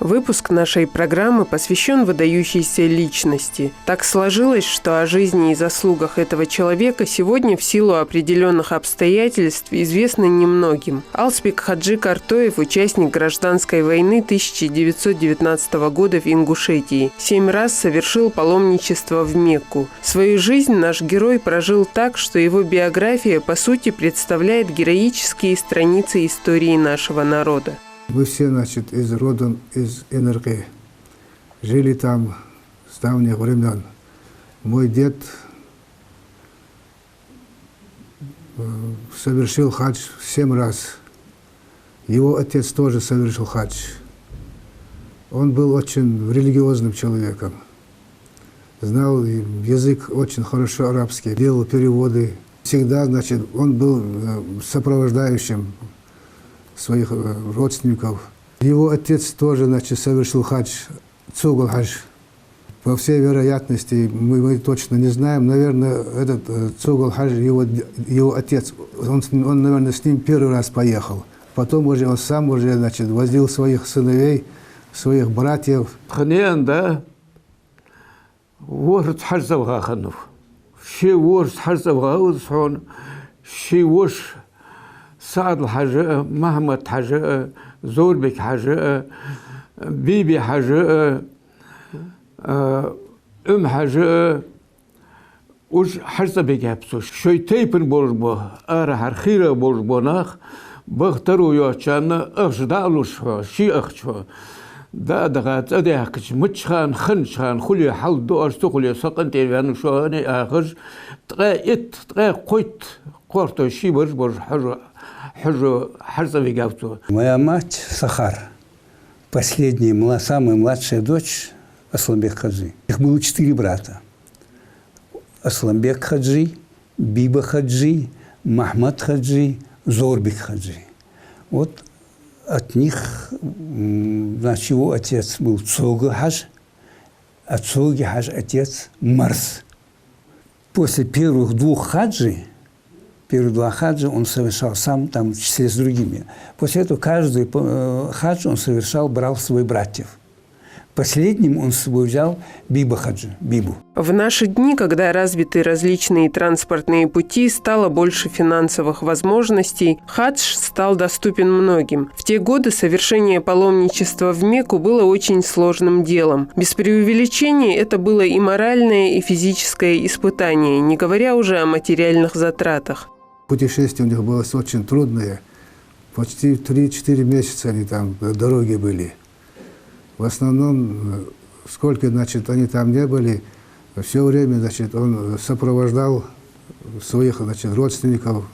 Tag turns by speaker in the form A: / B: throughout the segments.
A: Выпуск нашей программы посвящен выдающейся личности. Так сложилось, что о жизни и заслугах этого человека сегодня в силу определенных обстоятельств известно немногим. Алспик Хаджи Картоев – участник гражданской войны 1919 года в Ингушетии. 7 раз совершил паломничество в Мекку. Свою жизнь наш герой прожил так, что его биография, по сути, представляет героические страницы истории нашего народа.
B: Мы все, значит, родом из НРК. Жили там с давних времен. Мой дед совершил хадж 7 раз. Его отец тоже совершил хадж. Он был очень религиозным человеком. Знал язык очень хорошо арабский, делал переводы. Всегда, значит, он был сопровождающим своих родственников. Его отец тоже, значит, совершил хадж, цугул хадж. По всей вероятности, мы точно не знаем, наверное, этот цугул хадж, его отец, он, наверное, с ним первый раз поехал. Потом уже он сам уже, значит, возил своих сыновей, своих братьев.
C: Ханеян, да? Ворд хажзавга ханув. Ши ворд хажзавга узхон, ши вош سعد الحاجة، محمد حاجة، زوربك حاجة، بيبي حاجة، حاجة، وش حرصة بيجابسو شوي تيبن بورجبو أرى خيرة بورجبو ناخ بخترو يوشان أخجدالوش شي أخشو دا دغات أدي أخش متشخان خنشخان خلي حل دو أرستقل يسقن تيبان شو أني أخش تغيت قويت قورتو شي برج
D: Моя мать Сахар, последняя, самая младшая дочь Асламбек Хаджи. Их было 4 брата. Асламбек Хаджи, Биба Хаджи, Махмад Хаджи, Зорбек Хаджи. Вот от них, значит, его отец был Цога Хадж, а Цоги Хадж отец Марс. После первых 2 хаджи, первые 2 хаджа он совершал сам, там, в числе с другими. После этого каждый хадж он совершал, брал своих братьев. Последним он с собой взял Биба Хаджи, Бибу.
A: В наши дни, когда развиты различные транспортные пути, стало больше финансовых возможностей, хадж стал доступен многим. В те годы совершение паломничества в Мекку было очень сложным делом. Без преувеличения это было и моральное, и физическое испытание, не говоря уже о материальных затратах.
B: Путешествие у них было очень трудное. Почти 3-4 месяца они там в дороге были. В основном, сколько, значит, они там не были, все время, значит, он сопровождал своих, значит, родственников,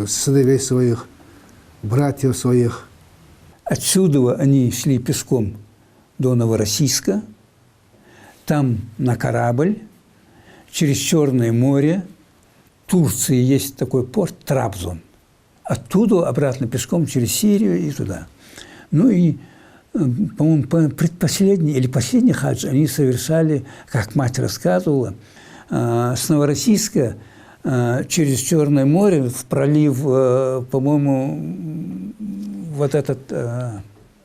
B: сыновей своих, братьев своих.
D: Отсюда они шли пешком до Новороссийска, там на корабль, через Черное море. В Турции есть такой порт Трабзон. Оттуда обратно пешком через Сирию и туда. Ну и, по-моему, предпоследний или последний хадж они совершали, как мать рассказывала, с Новороссийска через Черное море в пролив, по-моему, вот этот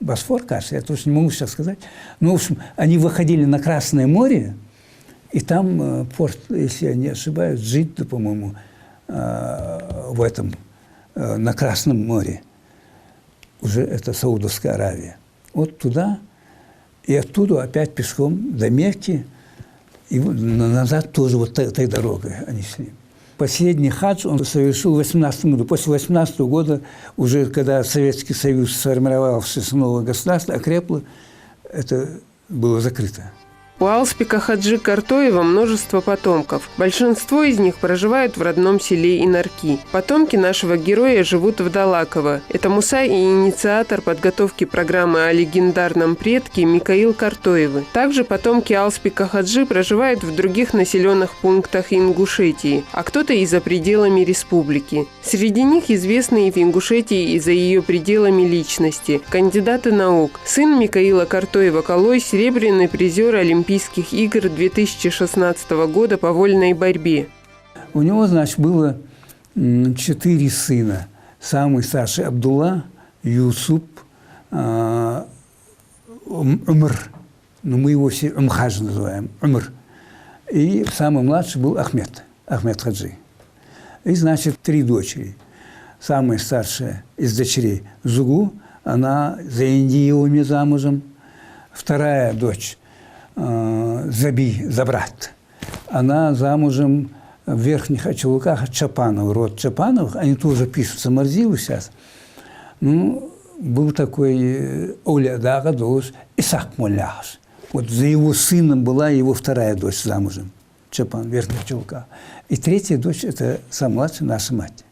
D: Босфор, кажется, я точно не могу сейчас сказать. Ну, в общем, они выходили на Красное море, и там порт, если я не ошибаюсь, Джидда, по-моему, в этом, на Красном море. Уже это Саудовская Аравия. Вот туда, и оттуда опять пешком до Мекки, и назад тоже вот этой дорогой они шли. Последний хадж он совершил в 18 году. После 18 года, уже когда Советский Союз сформировался с нового государства, окрепло, это было закрыто.
A: У Алспика Хаджи Картоева множество потомков. Большинство из них проживают в родном селе Инарки. Потомки нашего героя живут в Далаково. Это Муса и инициатор подготовки программы о легендарном предке Микаил Картоевы. Также потомки Алспика Хаджи проживают в других населенных пунктах Ингушетии, а кто-то и за пределами республики. Среди них известные в Ингушетии и за ее пределами личности. Кандидаты наук. Сын Микаила Картоева Калой – серебряный призер Олимпийских игр 2016 года по вольной борьбе.
D: У него, значит, было 4 сына. Самый старший Абдулла, Юсуп, Умр, но мы его все Умхадж называем, Умр. И самый младший был Ахмед Хаджи. И, значит, 3 дочери. Самая старшая из дочерей Зугу, она за Индиевыми замужем. Вторая дочь Заби, Забрат, она замужем в Верхних Ачалуках Чапанов, род Чапановых. Они тоже пишутся Марзилу сейчас. Ну, был такой Оля Дагадос Исаак Молляхаш. Вот за его сыном была его вторая дочь замужем, Чапан, Верхних Ачалуках. И третья дочь – это самая младшая наша мать.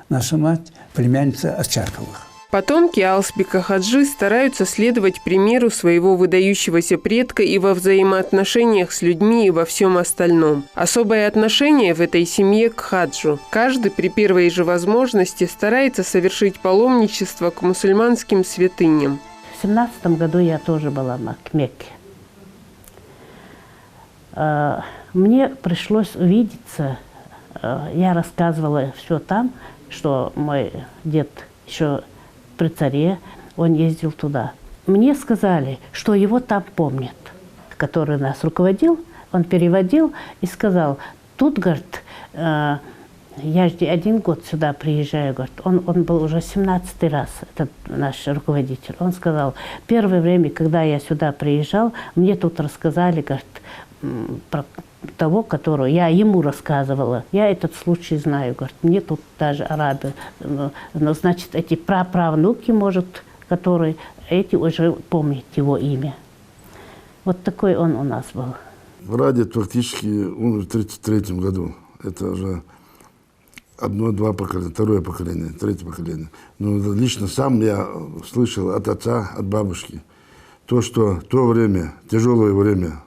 D: Наша мать – племянница Овчарковых.
A: Потомки Алсбека Хаджи стараются следовать примеру своего выдающегося предка и во взаимоотношениях с людьми и во всем остальном. Особое отношение в этой семье к хаджу. Каждый при первой же возможности старается совершить паломничество к мусульманским святыням.
E: В 17 году я тоже была в Мекке. Мне пришлось увидеться, я рассказывала все там, что мой дед еще при царе, он ездил туда. Мне сказали, что его там помнят, который нас руководил, он переводил и сказал, тут, говорит, я же 1 год сюда приезжаю, говорит, он был уже 17-й раз, этот наш руководитель. Он сказал, первое время, когда я сюда приезжал, мне тут рассказали, говорит, про того, которого я ему рассказывала. Я этот случай знаю, говорит, мне тут даже арабы, но значит, эти праправнуки, может, которые, эти уже помнят его имя. Вот такой он у нас был.
F: Прадед фактически умер в 1933 году. Это уже 1-2 поколения, 2-е поколение, 3-е поколение. Но лично сам я слышал от отца, от бабушки, то, что то время, тяжелое время,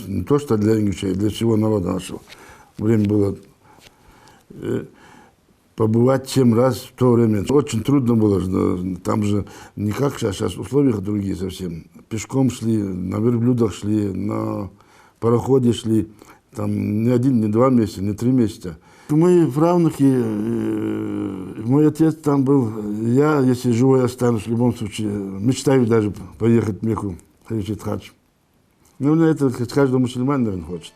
F: не то, что для ингушей, для всего народа нашего. Время было побывать 7 раз в то время. Очень трудно было. Там же не как сейчас условия другие совсем. Пешком шли, на верблюдах шли, на пароходе шли. Там не 1, не 2 месяца, не 3 месяца. Мои правнуки, мой отец там был. Я, если живой останусь, в любом случае, мечтаю даже поехать в Мекку, совершить хадж. Ну, это каждый мусульманин, наверное, хочет.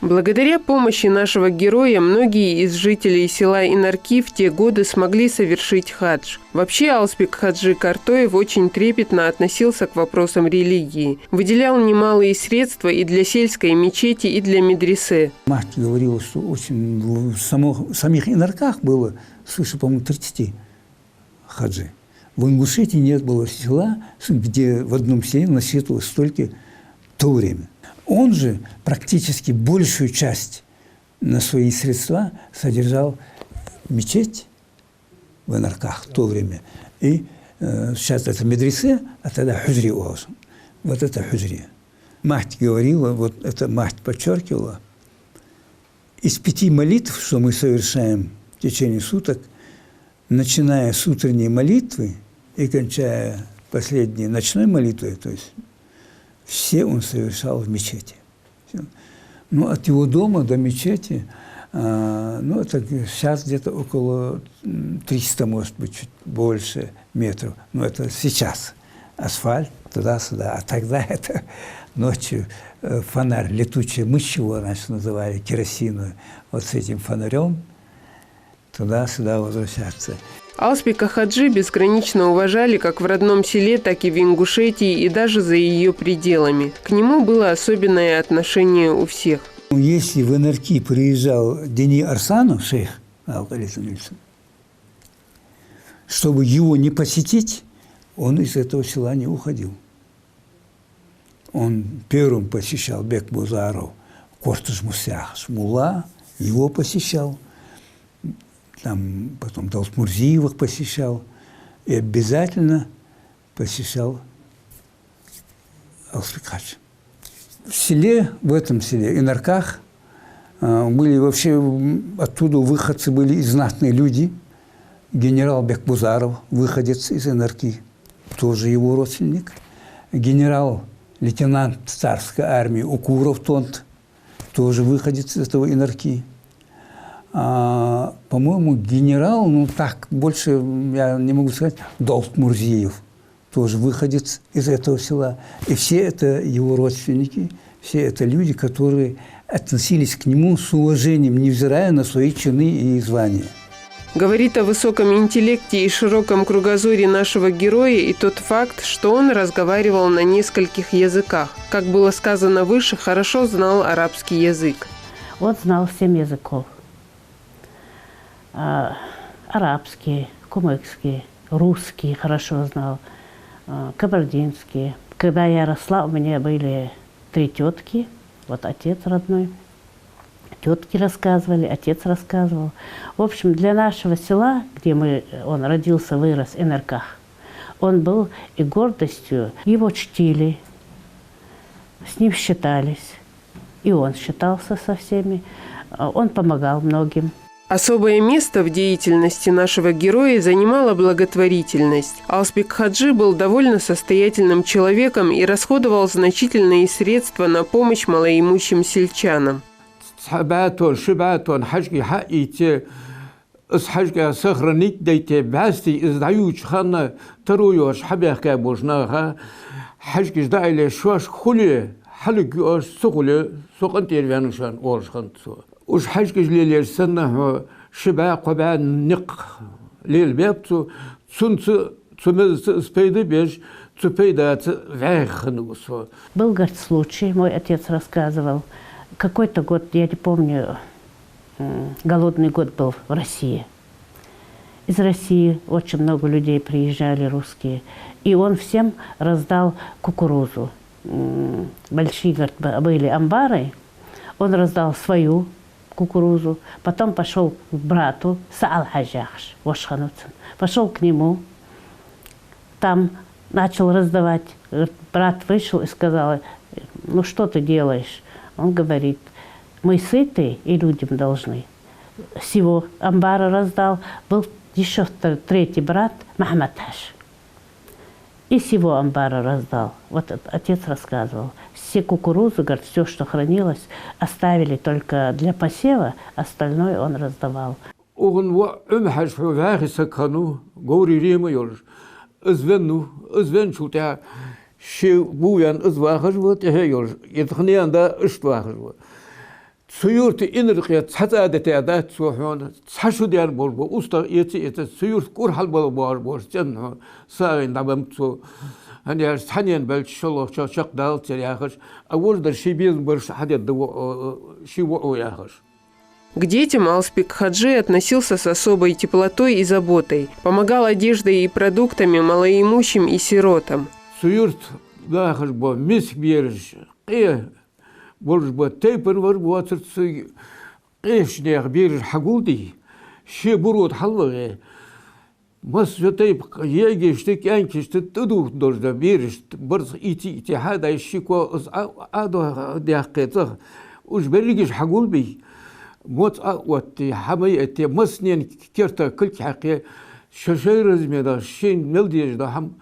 A: Благодаря помощи нашего героя многие из жителей села Инарки в те годы смогли совершить хадж. Вообще Алсбек Хаджи Картоев очень трепетно относился к вопросам религии. Выделял немалые средства и для сельской мечети, и для медресе.
D: Мать говорила, что очень в самих Инарках было свыше, по-моему, 30 хаджи. В Ингушетии нет было села, где в одном селе насчитывалось столько в то время. Он же практически большую часть на свои средства содержал мечеть в Инарках в то время. И сейчас это медресе, а тогда худжри олsun. Вот это худжри. Мать говорила, вот эта мать подчеркивала, из 5 молитв, что мы совершаем в течение суток, начиная с утренней молитвы и кончая последней ночной молитвой, то есть все он совершал в мечети. Ну, от его дома до мечети, ну, это сейчас где-то около 300, может быть, чуть больше метров. Но это сейчас. Асфальт туда-сюда. А тогда это ночью фонарь, летучая мышь его раньше называли, керосиновую. Вот с этим фонарем туда-сюда возвращаться.
A: Алсбека Хаджи безгранично уважали как в родном селе, так и в Ингушетии и даже за ее пределами. К нему было особенное отношение у всех.
D: Если в Инарки приезжал Дени Арсанов, шейх, чтобы его не посетить, он из этого села не уходил. Он первым посещал Бекбузаров, Кортыш-Мусях, Шмула, его посещал. Там потом Далтмурзиевых посещал и обязательно посещал Алсбек Хадж. В селе, в этом селе, Инарках, были вообще, оттуда выходцы были знатные люди. Генерал Бекбузаров, выходец из Инарки, тоже его родственник. Генерал-лейтенант царской армии Укуров Тонт, тоже выходец из этого Инарки. По-моему, генерал, ну так, больше я не могу сказать, Далтмурзиев, тоже выходец из этого села. И все это его родственники, все это люди, которые относились к нему с уважением, невзирая на свои чины и звания.
A: Говорит о высоком интеллекте и широком кругозоре нашего героя и тот факт, что он разговаривал на нескольких языках. Как было сказано выше, хорошо знал арабский язык.
E: Он знал 7 языков. Арабский, кумыкский, русский хорошо знал, кабардинский. Когда я росла, у меня были 3 тетки, вот отец родной. Тетки рассказывали, отец рассказывал. В общем, для нашего села, где он родился, вырос, Энерках, он был и гордостью. Его чтили, с ним считались. И он считался со всеми. Он помогал многим.
A: Особое место в деятельности нашего героя занимала благотворительность. Алсбек Хаджи был довольно состоятельным человеком и расходовал значительные средства на помощь малоимущим сельчанам.
C: صحباتون شباتون حشقي حقيتي اس حشقي سخرنيك ديتي بعستي از دعيوش خانا ترويوش حبيخ كابوشناها حشقي جدايلي شواش خولي حلق يوش سخولي سوق انتير فانوشان اورش خانتسو وش حشقي جليلي سنة شبا قبا نق ليل بيبتو سنتو تسمز سبيدي بيش تسبيدا вяхнусо.
E: Был, говорит, случай, мой отец рассказывал. Какой-то год, я не помню, голодный год был в России. Из России очень много людей приезжали, русские. И он всем раздал кукурузу. Большие, говорит, были амбары. Он раздал свою кукурузу. Потом пошел к брату Саал-Хаджахш, Вашхануцин. Пошел к нему. Там начал раздавать. Брат вышел и сказал: ну что ты делаешь? Он говорит: мы сыты и людям должны. Всего амбара раздал. Был еще 3-й брат Махмад Хаш. И всего амбара раздал. Вот отец рассказывал. Все кукурузы, говорит, все, что хранилось, оставили только для посева, остальное он раздавал.
C: شي بويان ازواخش وت هيور يتخنيان دا اشتواخش سيورت انرقيا تحتادتي دا تسوحون تحشو ديال بولبو استا يتي سيورت كور حل بول جن ساين دبمتو هني حنين بل شلو شق دال تياخش اول در شي بين برش حد شي وو ياخش.
A: К детям Алсбек Хаджи относился с особой теплотой и заботой. Помогал одеждой и продуктами малоимущим и сиротам.
C: سيورت داخل بو مس بيرج ايه بولج بو تيبر ور بو ترتسي ايش نيغ بيرج حقودي شي برود حلوه مس جتيب يجيشتك انكشت تدو دوردا بيرج برز ايتي هذا الشيء كو ادو دقيقه وش بريجش حقول بي موت وتي حميتي مسنين كيرتا كل حقي ششيرز ميدا شين ملديج دا هم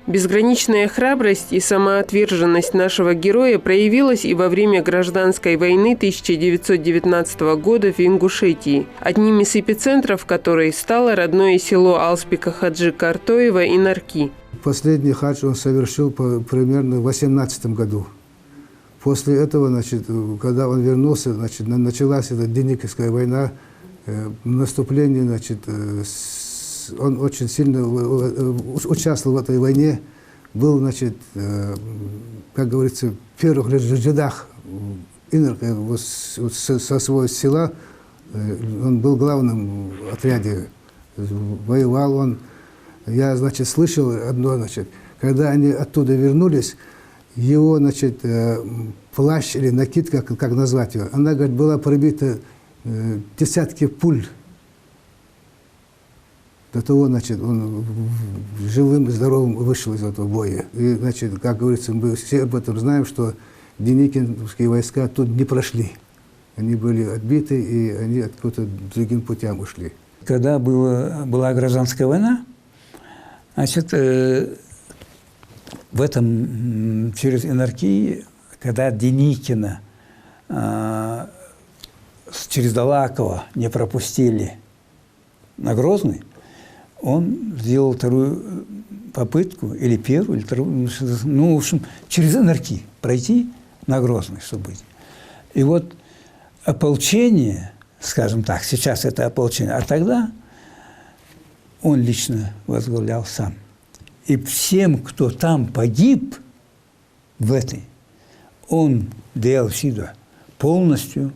A: Безграничная храбрость и самоотверженность нашего героя проявилась и во время гражданской войны 1919 года в Ингушетии, одним из эпицентров которой стало родное село Алсбека Хаджи Картоева и Нарки.
B: Последний хадж он совершил примерно в 18 году. После этого, значит, когда он вернулся, значит, началась эта Деникинская война, наступление, значит, он очень сильно участвовал в этой войне, был, значит, как говорится, в первых рядах со своего села, он был главным в отряде, воевал он. Я, значит, слышал одно, значит, когда они оттуда вернулись, его, значит, плащ или накидка, как назвать ее, она, говорит, была пробита десятки пуль. До того, значит, он живым и здоровым вышел из этого боя. И, значит, как говорится, мы все об этом знаем, что деникинские войска тут не прошли. Они были отбиты, и они откуда-то другим путям ушли.
D: Когда была гражданская война, значит, в этом, через Энарки, когда Деникина через Далакова не пропустили на Грозный, он сделал вторую попытку, или первую, или вторую, ну, в общем, через Инарки пройти на Грозный, чтобы быть. И вот ополчение, скажем так, сейчас это ополчение, а тогда он лично возглавлял сам. И всем, кто там погиб в этой, он дал всегда полностью,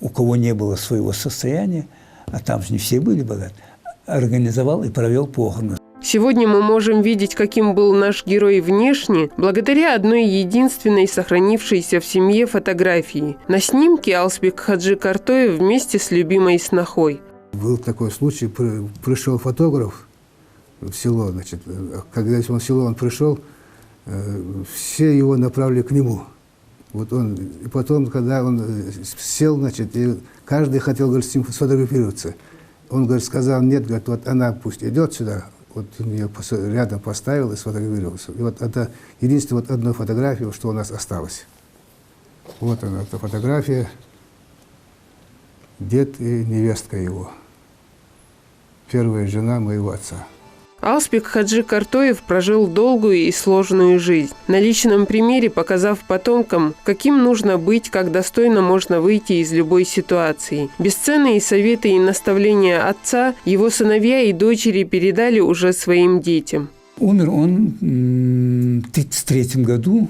D: у кого не было своего состояния, а там же не все были богаты, организовал и провел похороны.
A: Сегодня мы можем видеть, каким был наш герой внешне, благодаря одной единственной сохранившейся в семье фотографии. На снимке Алсбек Хаджи Картоев вместе с любимой снохой.
B: Был такой случай, пришел фотограф в село, значит, когда он в село он пришел, все его направили к нему. Вот он, и потом, когда он сел, значит, и каждый хотел, говорит, с ним сфотографироваться. Он, говорит, сказал, нет, говорит, вот она пусть идет сюда. Вот он ее рядом поставил и сфотографировался. И вот это единственная вот одна фотография, что у нас осталось. Вот она, эта фотография. Дед и невестка его. Первая жена моего отца.
A: Алсбек Хаджи Картоев прожил долгую и сложную жизнь, на личном примере показав потомкам, каким нужно быть, как достойно можно выйти из любой ситуации. Бесценные советы и наставления отца его сыновья и дочери передали уже своим детям.
D: Умер он в 1933 году,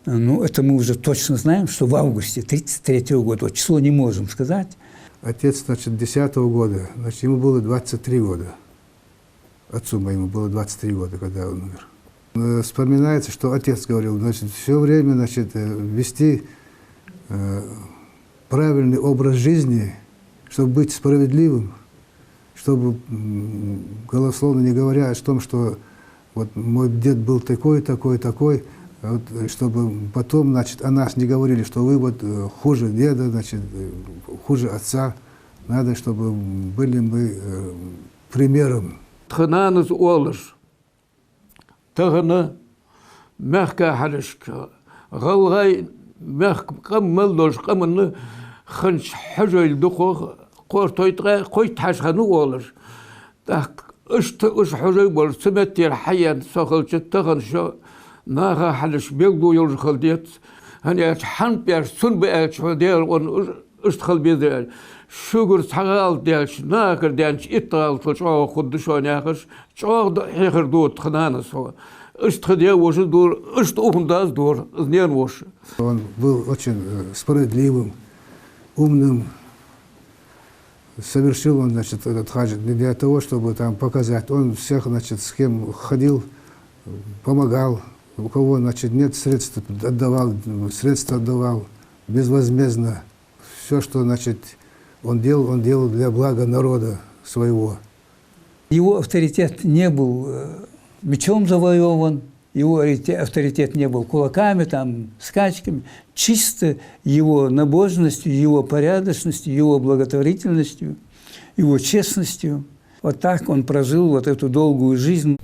D: ну, это мы уже точно знаем, что в августе 1933 года, вот число не можем сказать.
B: Отец, значит, 10-го года, значит, ему было 23 года. Отцу моему было 23 года, когда он умер. Вспоминается, что отец говорил, значит, все время, значит, вести правильный образ жизни, чтобы быть справедливым, чтобы, голословно не говоря о том, что вот мой дед был такой, такой, такой, вот, чтобы потом, значит, о нас не говорили, что вы вот хуже деда, значит, хуже отца. Надо, чтобы были мы примером.
C: Тхананыз олыш, тағыны мәхка халышка, ғалғай мәхк қаммалдош қамыны хынш хажайлды қортойдға қой ташғаны олыш. Так, үш хажай бол, сүметтер хайян соқылчы тағын шо, наға халыш белду елж қылдет, әне хан бәр сүн бәр чөдер, он үш қыл бедер. Шугур сағал дәлш, нақыр дәлш, иттағал тұлшаға құдды шоңяқыш, чоғды хеқір дуыт қынаны соға. Үшт қыдия ошы дур, үшт ұғындаз дур, үзнен ошы.
B: Он был очень справедливым, умным. Совершил он, значит, этот хадж не для того, чтобы там показать. Он всех, значит, с кем ходил, помогал. У кого, значит, нет средств, отдавал, средства отдавал безвозмездно. Все, что, значит, он делал для блага народа своего.
D: Его авторитет не был мечом завоеван, его авторитет не был кулаками, там, скачками. Чисто его набожностью, его порядочностью, его благотворительностью, его честностью. Вот так он прожил вот эту долгую жизнь.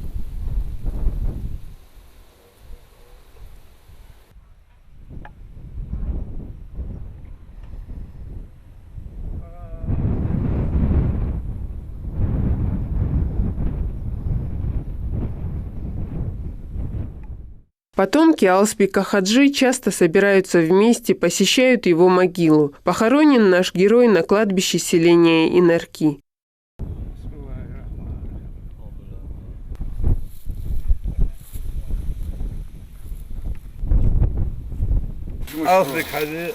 A: Потомки Алсбека Хаджи часто собираются вместе, посещают его могилу. Похоронен наш герой на кладбище селения Инарки.
G: Алсбек Хаджи,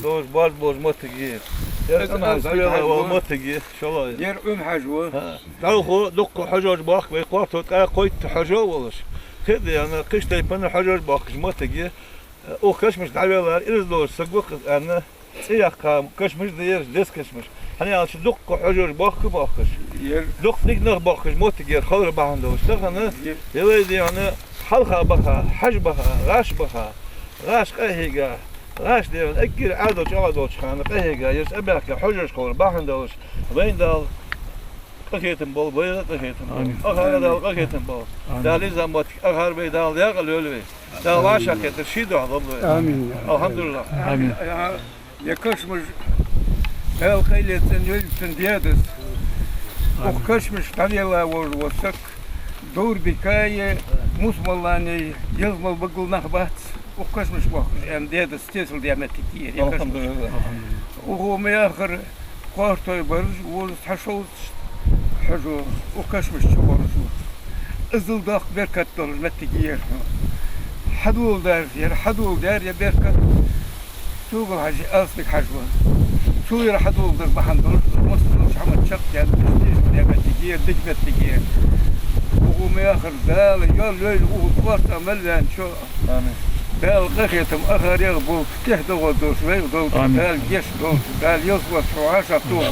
G: дош бош мотиги. мотиги, шалай.
H: Дер حجوه.
G: تعرفوا دق حجاج باخ بيقاطوا قويت حجا ولش. كده أنا قشت يبان حجاج باخ мотиги. او كشمش تعبير إرزلوش سقوق أنا سياق كشمش دير ديس كشمش. هني على دق حجاج باخ باخش. دق نيك باخش мотиги خضر بعندوش. تخنا يلدي أنا حلقة بخا حج بخا غاش بخا. غاش قهيجا غاش ديون أكير عادوش خان قهيجا يس أباك حجر خور باحندوش بين دال قهيتن بول بيد قهيتن أخر دال قهيتن بول دالي زمات أخر بيدال يا قلولي دال واشا كتر شيدو عضب
H: آمين
G: الحمد لله
H: آمين يكش مش الخيلة يلسن ديادس وكشمش طليلا وسك دور بكاية مسملاني يزمل بقول نخبات وكشمش بخش أن ديادس تيسل ديامات كتير الحمد لله وهو مياخر قارتو برج وحشوز حجو وكشمش شورجو ازل داق بركت دول متكير حدول دار يا بركت توقع حاجة أصلك حجوان شو راح حدول در بحندول مصر مش عمل شق يعني تشتيش يا متكير دج متكير وقوم ياخر دال يلا وطوارت ملان شو دال غخيتم أخر يغبو تحت غدو شوي ودول دال جيش دال يصبر شو عشر طول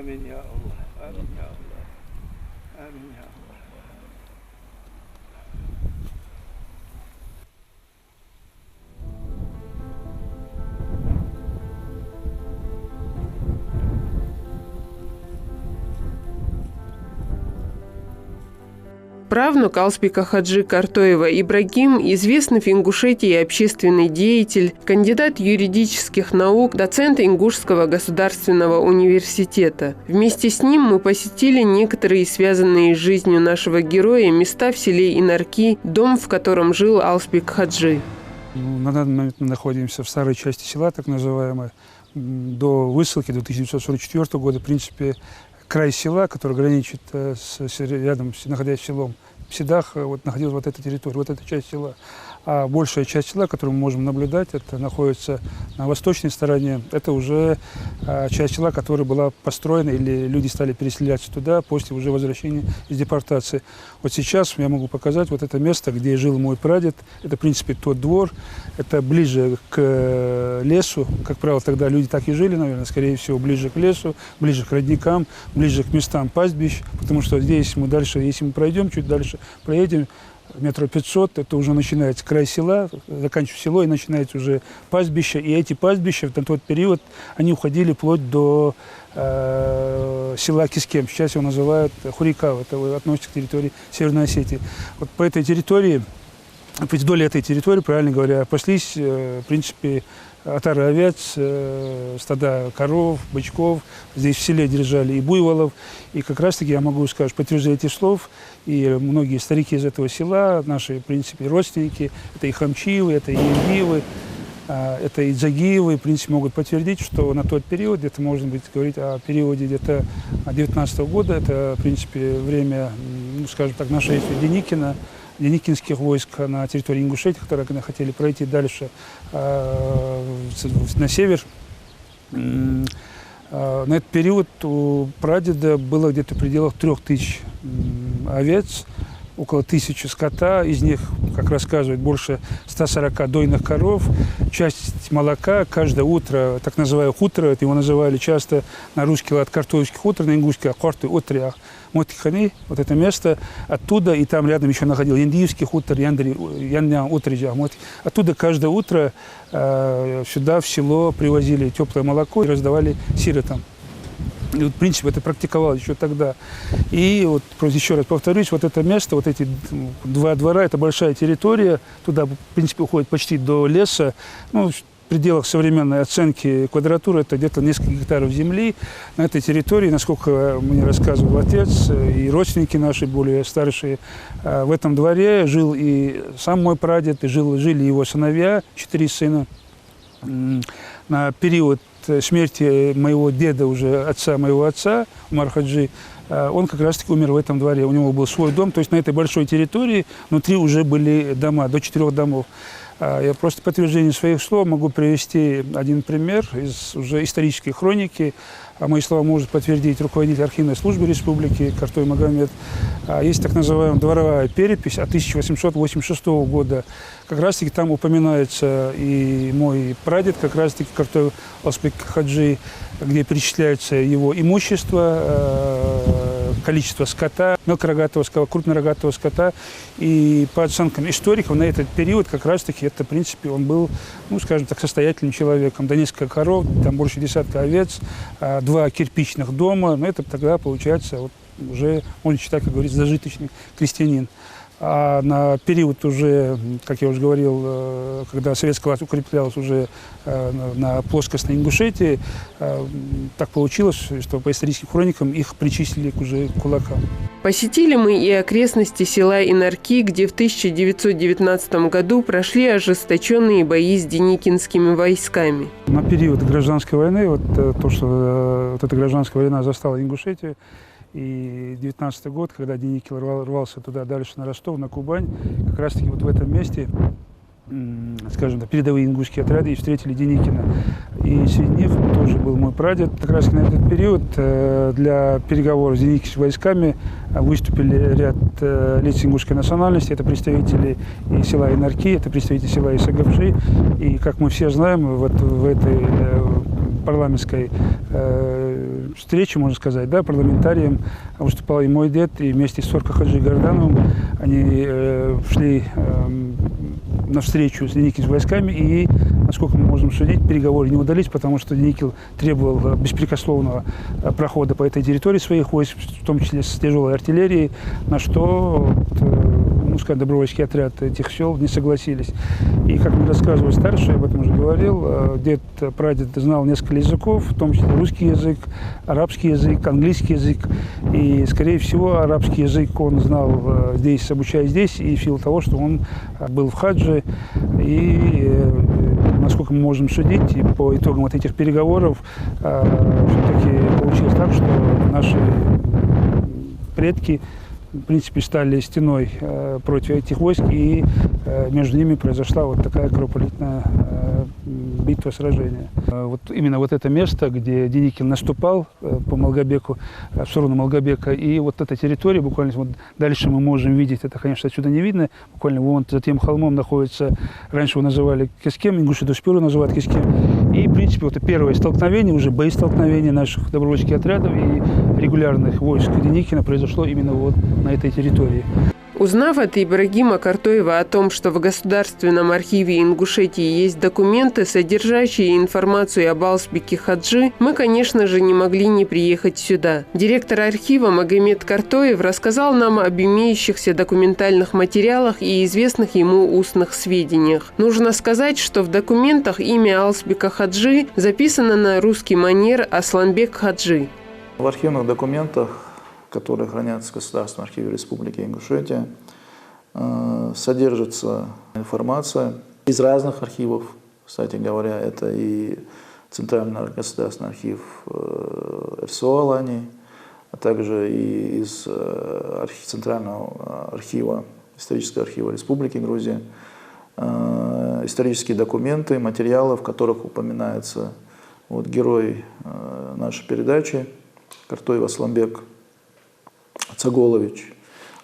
H: آمين يا الله آمين يا الله آمين يا الله.
A: Правнук Алспика Хаджи Картоева Ибрагим, известный в Ингушетии общественный деятель, кандидат юридических наук, доцент Ингушского государственного университета. Вместе с ним мы посетили некоторые связанные с жизнью нашего героя места в селе Инарки, дом, в котором жил Алспик Хаджи.
I: На данный момент мы находимся в старой части села, так называемой. До высылки 1944 года, в принципе, край села, который граничит рядом с находясь селом Псидах, вот находилась вот эта территория, вот эта часть села. А большая часть села, которую мы можем наблюдать, это находится на восточной стороне. Это уже часть села, которая была построена, или люди стали переселяться туда после уже возвращения из депортации. Вот сейчас я могу показать вот это место, где жил мой прадед. Это, в принципе, тот двор. Это ближе к лесу. Как правило, тогда люди так и жили, наверное, скорее всего, ближе к лесу, ближе к родникам, ближе к местам пастбищ. Потому что здесь мы дальше, если мы пройдем, чуть дальше проедем, метров 500, это уже начинается край села, заканчивается село, и начинается уже пастбище. И эти пастбища на тот период, они уходили вплоть до села Кискем. Сейчас его называют Хурикав, это относится к территории Северной Осетии. Вот по этой территории, вдоль этой территории, правильно говоря, паслись, в принципе, отары овец, стада коров, бычков. Здесь в селе держали и буйволов. И как раз-таки я могу сказать, подтверждать этих слов, и многие старики из этого села, наши, в принципе, родственники, это и Хамчиевы, это и Ильгиевы, это и Дзагиевы, в принципе, могут подтвердить, что на тот период, где-то можно быть говорить о периоде где-то 19 года, это, в принципе, время, ну, скажем так, нашествия Деникинских войск на территории Ингушетии, которые хотели пройти дальше на север. На этот период у прадеда было где-то в пределах 3000 овец, около 1000 скота, из них, как рассказывают, больше 140 дойных коров, часть молока каждое утро, так называемое хутро, его называли часто на русский лад картовский хутор, на ингушский аккорты отрях. Вот это место, оттуда, и там рядом еще находил Яндиевский хутор, Яння Утрежа. Оттуда каждое утро сюда, в село, привозили теплое молоко и раздавали сиротам. И вот, в принципе, это практиковалось еще тогда. И вот, еще раз повторюсь, вот это место, вот эти два двора, это большая территория, туда, в принципе, уходит почти до леса. Ну, в пределах современной оценки квадратуры это где-то несколько гектаров земли. На этой территории, насколько мне рассказывал отец и родственники наши более старшие, в этом дворе жил и сам мой прадед, и жили его сыновья, 4 сына. На период смерти моего деда, уже отца моего отца, Умар Хаджи, он как раз-таки умер в этом дворе. У него был свой дом, то есть на этой большой территории внутри уже были дома, до 4 домов. Я просто подтверждение своих слов могу привести один пример из уже исторической хроники. Мои слова может подтвердить руководитель архивной службы республики Картой Магомед. Есть так называемая дворовая перепись от 1886 года. Как раз-таки там упоминается и мой прадед, как раз-таки Картой Алспик Хаджи, где перечисляется его имущество, количество скота, мелкорогатого скота, крупнорогатого скота. И по оценкам историков на этот период как раз-таки это, в принципе, он был, ну, скажем так, состоятельным человеком. До несколько коров, там больше десятка овец, 2 кирпичных дома. Но это тогда получается вот, уже, можно считать, как говорится, зажиточный крестьянин. А на период уже, как я уже говорил, когда советская власть укреплялась уже на плоскостной Ингушетии, так получилось, что по историческим хроникам их причислили уже к кулакам.
A: Посетили мы и окрестности села Инарки, где в 1919 году прошли ожесточенные бои с деникинскими войсками.
I: На период гражданской войны, вот эта гражданская война застала Ингушетию, и 19-й год, когда Деникин рвался туда дальше на Ростов, на Кубань, как раз-таки вот в этом месте, скажем так, передовые ингушские отряды и встретили Деникина. И среди них тоже был мой прадед. Как раз на этот период для переговоров с деникинскими войсками выступили ряд лиц ингушской национальности. Это представители и села Инарки, это представители села Исагавши. И, как мы все знаем, вот в этой парламентской встрече, можно сказать, да, парламентарием выступал и мой дед, и вместе с Сорко Хаджи Гардановым они шли на встречу с деникинскими войсками, и, насколько мы можем судить, переговоры не удались, потому что Деникин требовал беспрекословного прохода по этой территории своих войск, в том числе с тяжелой артиллерией, на что, скажем, добровольческий отряд этих сел не согласились. И, как мне рассказывал старший, об этом уже говорил, дед, прадед знал несколько языков, в том числе русский язык, арабский язык, английский язык. И, скорее всего, арабский язык он знал здесь, обучаясь здесь, и в силу того, что он был в хадже. И, насколько мы можем судить, и по итогам вот этих переговоров, все-таки получилось так, что наши предки, в принципе, стали стеной против этих войск, и между ними произошла вот такая кровопролитная битва, сражение. Вот именно вот это место, где Деникин наступал по Малгобеку, в сторону Малгобека, и вот эта территория, буквально вот дальше мы можем видеть, это, конечно, отсюда не видно, буквально вон за тем холмом находится, раньше его называли Кескем, ингуши до сих пор называют Кескем, и, в принципе, вот это первое столкновение, уже боестолкновение наших добровольческих отрядов и регулярных войск Деникина произошло именно вот на этой территории.
A: Узнав от Ибрагима Картоева о том, что в Государственном архиве Ингушетии есть документы, содержащие информацию об Алсбеке Хаджи, мы, конечно же, не могли не приехать сюда. Директор архива Магомед Картоев рассказал нам об имеющихся документальных материалах и известных ему устных сведениях. Нужно сказать, что в документах имя Алсбека Хаджи записано на русский манер Асланбек Хаджи.
J: В архивных документах, которые хранятся в Государственном архиве Республики Ингушетия, содержится информация из разных архивов. Кстати говоря, это и Центральный государственный архив РСО Алании, а также и из Центрального архива, исторического архива Республики Грузия, исторические документы, материалы, в которых упоминается вот герой нашей передачи Картоев Асланбек Цаголович,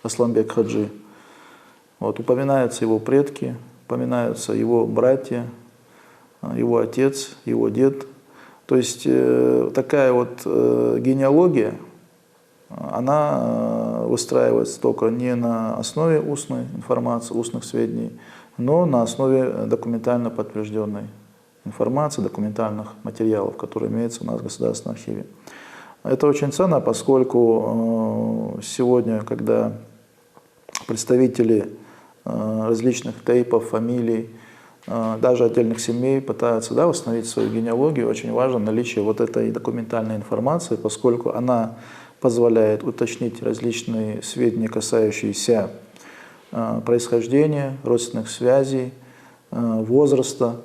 J: Асланбек Хаджи. Вот, упоминаются его предки, упоминаются его братья, его отец, его дед. То есть такая вот генеалогия, она выстраивается только не на основе устной информации, устных сведений, но на основе документально подтвержденной информации, документальных материалов, которые имеются у нас в Государственном архиве. Это очень ценно, поскольку сегодня, когда представители различных тейпов, фамилий, даже отдельных семей пытаются восстановить свою генеалогию, очень важно наличие вот этой документальной информации, поскольку она позволяет уточнить различные сведения, касающиеся происхождения, родственных связей, возраста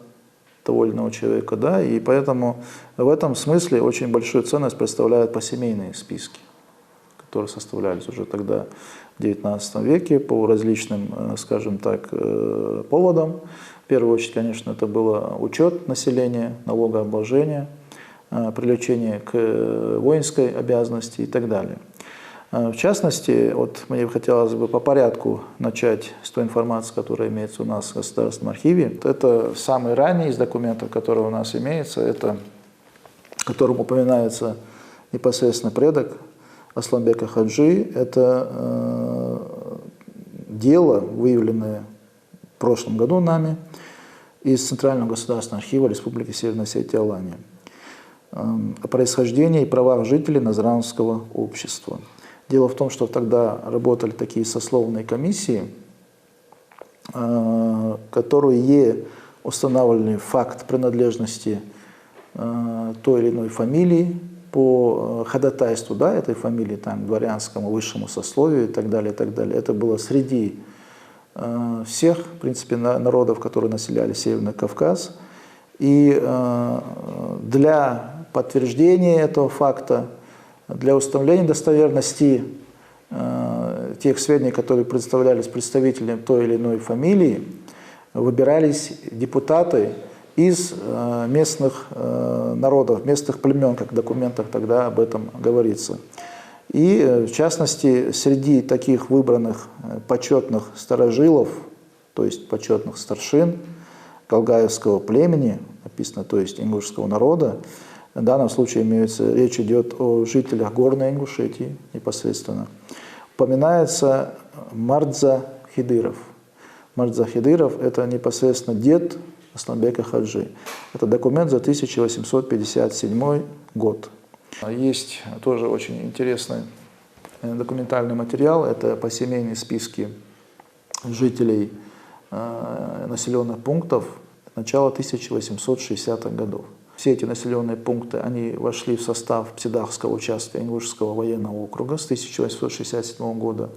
J: того или иного человека, и поэтому в этом смысле очень большую ценность представляют посемейные списки, которые составлялись уже тогда в XIX веке по различным, скажем так, поводам. В первую очередь, конечно, это был учет населения, налогообложение, привлечение к воинской обязанности и так далее. В частности, вот мне хотелось бы по порядку начать с той информации, которая имеется у нас в Государственном архиве. Это самый ранний из документов, который у нас имеется, это, в котором упоминается непосредственно предок Асланбека Хаджи. Это дело, выявленное в прошлом году нами из Центрального государственного архива Республики Северная Осетия Алания о происхождении и правах жителей Назранского общества. Дело в том, что тогда работали такие сословные комиссии, которые устанавливали факт принадлежности той или иной фамилии по ходатайству, да, этой фамилии, там, дворянскому, высшему сословию и так далее, и так далее. Это было среди всех, в принципе, народов, которые населяли Северный Кавказ. И для подтверждения этого факта, для установления достоверности тех сведений, которые представлялись представителями той или иной фамилии, выбирались депутаты из местных народов, местных племен, как в документах тогда об этом говорится. И, в частности, среди таких выбранных почетных старожилов, то есть почетных старшин Галгаевского племени, написано, то есть ингушского народа, в данном случае речь идет о жителях Горной Ингушетии непосредственно, упоминается Мардза Хидыров. Мардза Хидыров – это непосредственно дед Асланбека Хаджи. Это документ за 1857 год. Есть тоже очень интересный документальный материал. Это посемейные списки жителей населенных пунктов начала 1860-х годов. Все эти населенные пункты, они вошли в состав Псидахского участка Ингушского военного округа с 1867 года.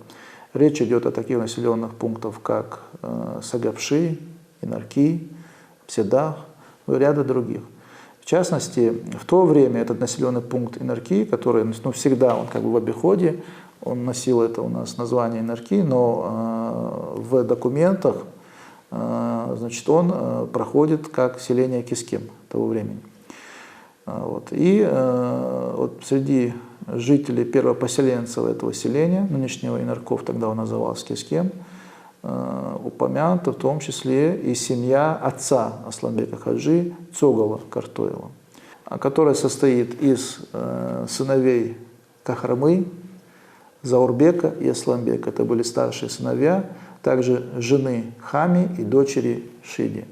J: Речь идет о таких населенных пунктах, как Сагапши, Инарки, Псидах и ряда других. В частности, в то время этот населенный пункт Инарки, который всегда он как бы в обиходе, он носил это у нас название Инарки, но в документах значит, он проходит как селение Кискем того времени. Вот. И вот среди жителей первопоселенцев этого селения, нынешнего Инарков, тогда он назывался Кискем, упомянута в том числе и семья отца Асланбека Хаджи Цогала Картоева, которая состоит из сыновей Кахрамы, Заурбека и Асланбека. Это были старшие сыновья, также жены Хами и дочери Шиди.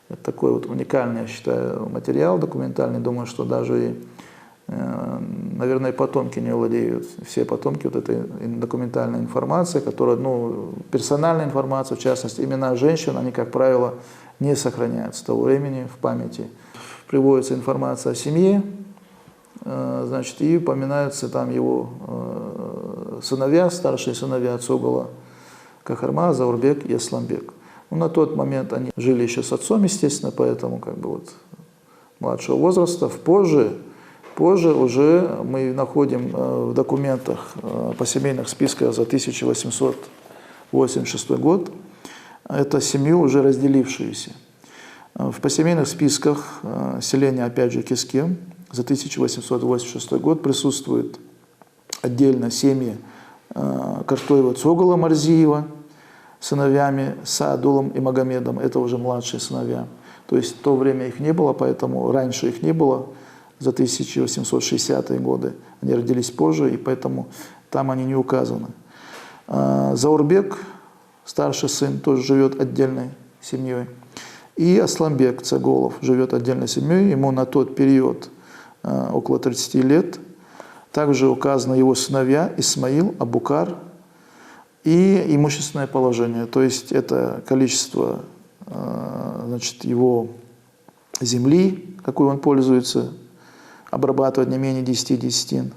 J: Это такой вот уникальный, я считаю, материал документальный. Думаю, что даже и, наверное, потомки не владеют, все потомки вот этой документальной информации, которая, персональная информация, в частности, имена женщин, они, как правило, не сохраняются с того времени в памяти. Приводится информация о семье, значит, и упоминаются там его сыновья, старшие сыновья Цогала, Кахарма, Заурбек и Асланбек. На тот момент они жили еще с отцом, естественно, поэтому как бы вот младшего возраста. Позже уже мы находим в документах по семейных списках за 1886 год, это семью уже разделившуюся. В посемейных списках селения, опять же, Кискем за 1886 год присутствуют отдельно семьи Картоева Цогала Марзиева, сыновьями Саадулом и Магомедом, это уже младшие сыновья. То есть в то время их не было, поэтому раньше их не было, за 1860-е годы. Они родились позже, и поэтому там они не указаны. Заурбек, старший сын, тоже живет отдельной семьей. И Асланбек Цаголов живет отдельной семьей, ему на тот период около 30 лет. Также указаны его сыновья Исмаил, Абукар и имущественное положение. То есть это количество значит, его земли, какой он пользуется, обрабатывает не менее 10 десятин.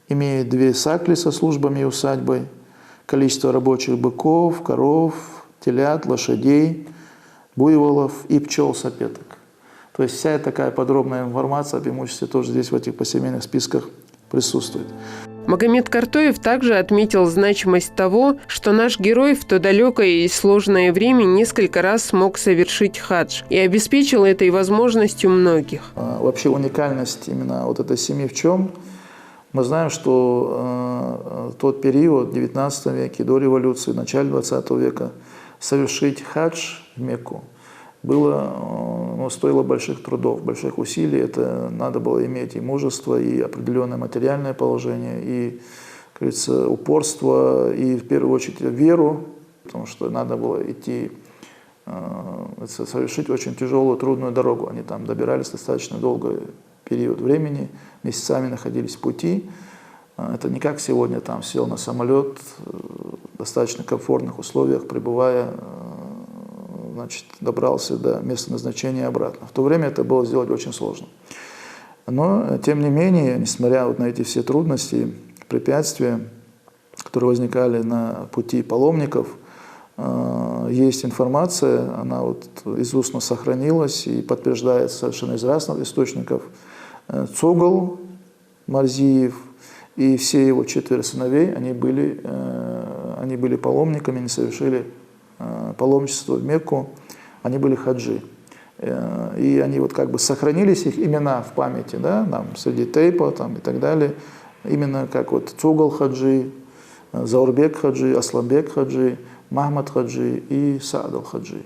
J: Имеет 2 сакли со службами и усадьбой, количество рабочих быков, коров, телят, лошадей, буйволов и пчел-сапеток. То есть вся такая подробная информация об имуществе тоже здесь в этих посемейных списках присутствует.
A: Магомед Картоев также отметил значимость того, что наш герой в то далекое и сложное время несколько раз смог совершить хадж и обеспечил этой возможностью многих.
J: Вообще уникальность именно вот этой семьи в чем? Мы знаем, что тот период, в XIX веке, до революции, в начале XX века, совершить хадж в Мекку стоило больших трудов, больших усилий. Это надо было иметь и мужество, и определенное материальное положение, и, как говорится, упорство, и в первую очередь веру, потому что надо было идти, совершить очень тяжелую, трудную дорогу. Они там добирались достаточно долгий период времени, месяцами находились в пути. Это не как сегодня, там сел на самолет в достаточно комфортных условиях, пребывая, значит, добрался до места назначения и обратно. В то время это было сделать очень сложно. Но, тем не менее, несмотря вот на эти все трудности, препятствия, которые возникали на пути паломников, есть информация, она вот из устно сохранилась и подтверждается совершенно из разных источников. Цугал Марзиев и все его 4 сыновей, они были паломниками, они совершили паломничество в Мекку, они были хаджи. И они вот как бы сохранились, их имена в памяти, да, там, среди тейпа там, и так далее, именно как вот Цугал хаджи, Заурбек хаджи, Асламбек хаджи, Махмад хаджи и Саадал хаджи.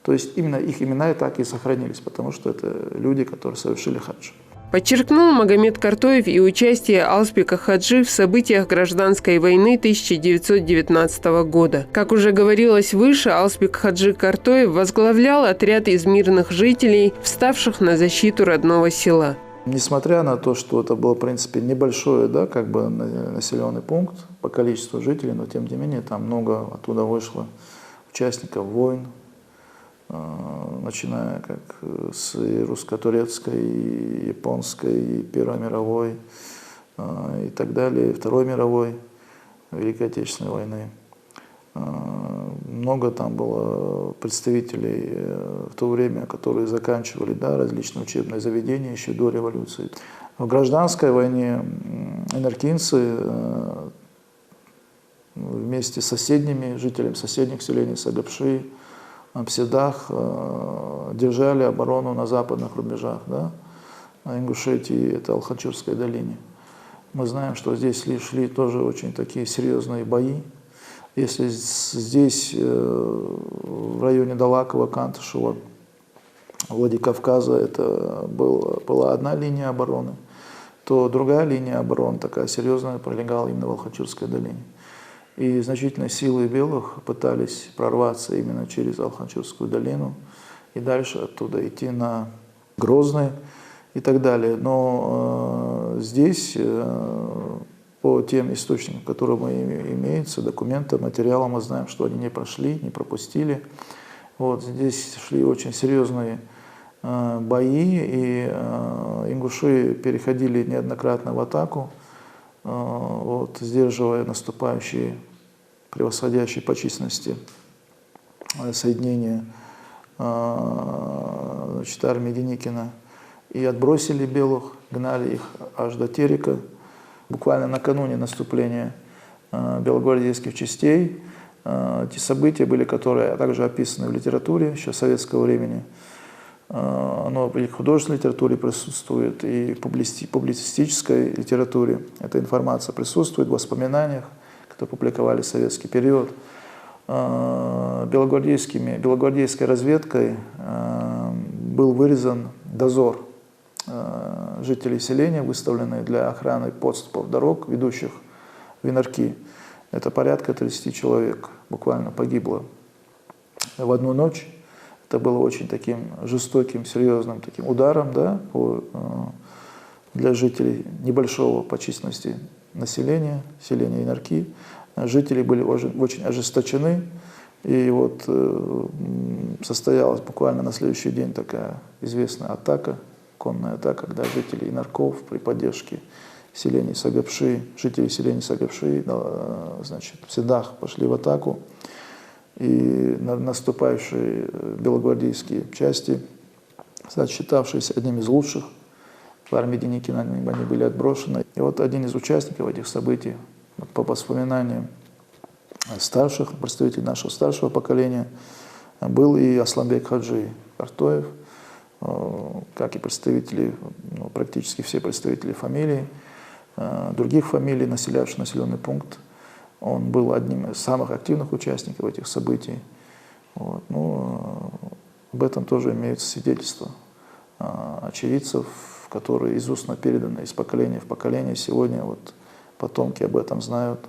J: То есть именно их имена и так и сохранились, потому что это люди, которые совершили хадж.
A: Подчеркнул Магомед Картоев и участие Алсбека Хаджи в событиях гражданской войны 1919 года. Как уже говорилось выше, Алсбек Хаджи Картоев возглавлял отряд из мирных жителей, вставших на защиту родного села.
J: Несмотря на то, что это был, в принципе, небольшой, да, как бы населенный пункт по количеству жителей, но тем не менее там много оттуда вышло участников войн, начиная как с русско-турецкой, и японской, и Первой мировой, и так далее, и Второй мировой, Великой Отечественной войны. Много там было представителей в то время, которые заканчивали, да, различные учебные заведения еще до революции. В гражданской войне инаркинцы вместе с соседними жителями соседних селений Сагапши, Пседах держали оборону на западных рубежах, да, Ингушетии, это Алхачурской долине. Мы знаем, что здесь шли тоже очень такие серьезные бои. Если здесь, в районе Далакова, Кантышева, Владикавказа, это была одна линия обороны, то другая линия обороны, такая серьезная, пролегала именно в Алхачурской долине. И значительные силы белых пытались прорваться именно через Алхачурскую долину и дальше оттуда идти на Грозный и так далее. Но здесь, по тем источникам, которые имеются, документам, материалам, мы знаем, что они не прошли, не пропустили. Вот, здесь шли очень серьезные бои, и ингуши переходили неоднократно в атаку, вот, сдерживая наступающие, превосходящие по численности соединения, значит, армии Деникина, и отбросили белых, гнали их аж до Терека. Буквально накануне наступления белогвардейских частей эти события были, которые также описаны в литературе еще советского времени. Оно и в художественной литературе присутствует, и в публицистической литературе эта информация присутствует, в воспоминаниях, которые публиковали в советский период. Белогвардейской разведкой был вырезан дозор жителей селения, выставленные для охраны подступов дорог, ведущих в Инарки. Это порядка 30 человек буквально погибло в одну ночь. Это было очень таким жестоким, серьезным таким ударом, да, для жителей небольшого по численности населения, селения Инарки. Жители были очень ожесточены, и вот состоялась буквально на следующий день такая известная атака, конная атака, когда жители Инарков при поддержке селений Сагапши, жители селений Сагапши, значит, в Седах пошли в атаку. И наступающие белогвардейские части, считавшиеся одним из лучших в армии Деникина, они были отброшены. И вот один из участников этих событий, по воспоминаниям старших, представителей нашего старшего поколения, был и Асламбек Хаджи Картоев, как и представители, практически все представители фамилий, других фамилий, населявших населенный пункт. Он был одним из самых активных участников этих событий. Вот. Ну, об этом тоже имеются свидетельства очевидцев, которые из устно переданы из поколения в поколение. Сегодня вот потомки об этом знают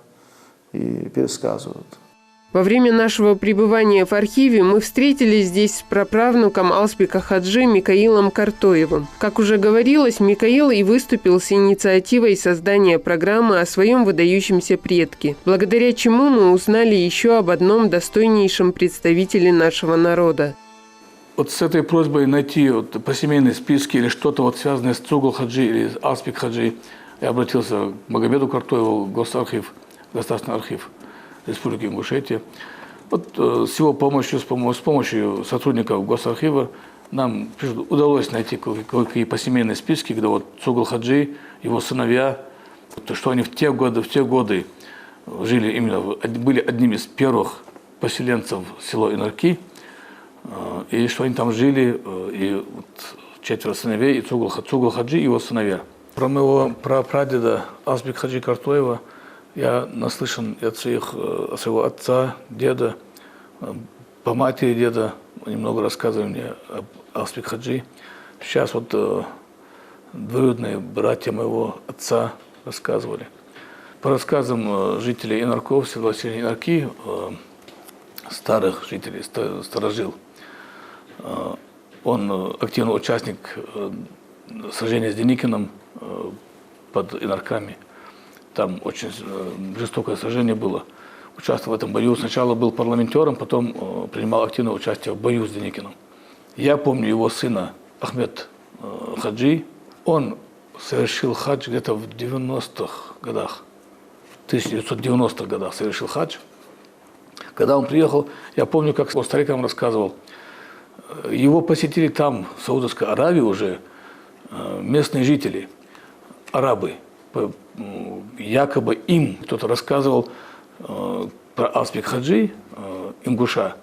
J: и пересказывают.
A: Во время нашего пребывания в архиве мы встретились здесь с праправнуком Алсбека хаджи Микаилом Картоевым. Как уже говорилось, Микаил и выступил с инициативой создания программы о своем выдающемся предке, благодаря чему мы узнали еще об одном достойнейшем представителе нашего народа.
K: Вот с этой просьбой найти посемейные списки или что-то связанное с Цугул хаджи или Алсбек хаджи, я обратился к Магомеду Картоеву, Госархив, Государственный архив Республики Ингушетия. С его помощью, с помощью сотрудников Госархива нам удалось найти какие посемейные списки, где Цугул хаджи, его сыновья, что они в те годы жили были одними из первых поселенцев села Инарки, и что они там жили, и 4 сыновей, и Цугул хаджи, и его сыновья. Про моего прапрадеда Алсбека хаджи Картоева я наслышан от своего отца, деда, по матери деда, они много рассказывали мне об Алсбеке хаджи. Сейчас двоюродные братья моего отца рассказывали. По рассказам жителей Инарков, села Инарки, старых жителей, старожил, он активный участник сражения с Деникиным под Инарками. Там очень жестокое сражение было. Участвовал в этом бою. Сначала был парламентером, потом принимал активное участие в бою с Деникиным. Я помню его сына Ахмед хаджи. Он совершил хадж где-то в 90-х годах. В 1990-х годах совершил хадж. Когда он приехал, я помню, как он старикам рассказывал. Его посетили там, в Саудовской Аравии уже, местные жители, арабы. Якобы им кто-то рассказывал про Алсбека хаджи, ингуша.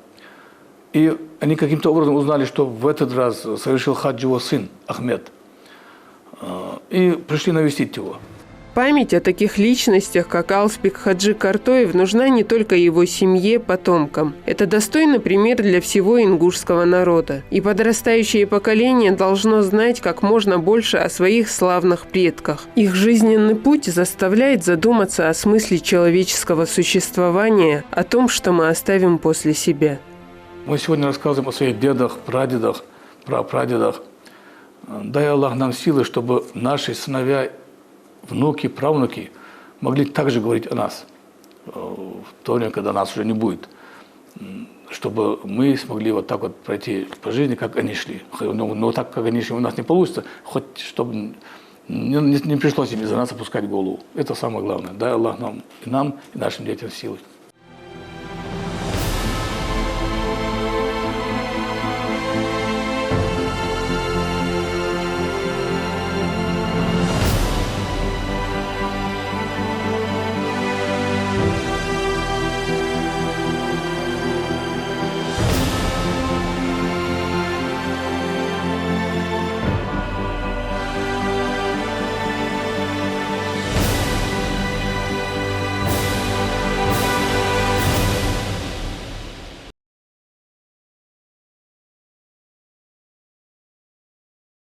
K: И они каким-то образом узнали, что в этот раз совершил хадж его сын Ахмед. И пришли навестить его.
A: Память о таких личностях, как Алсбек хаджи Картоев, нужна не только его семье, потомкам. Это достойный пример для всего ингушского народа. И подрастающее поколение должно знать как можно больше о своих славных предках. Их жизненный путь заставляет задуматься о смысле человеческого существования, о том, что мы оставим после себя.
K: Мы сегодня рассказываем о своих дедах, прадедах, прапрадедах. Дай Аллах нам силы, чтобы наши сыновья, внуки, правнуки могли также говорить о нас в то время, когда нас уже не будет. Чтобы мы смогли так пройти по жизни, как они шли. Но так, как они шли, у нас не получится, хоть чтобы не пришлось им из-за нас опускать голову. Это самое главное. Дай Аллах нам и нашим детям силы.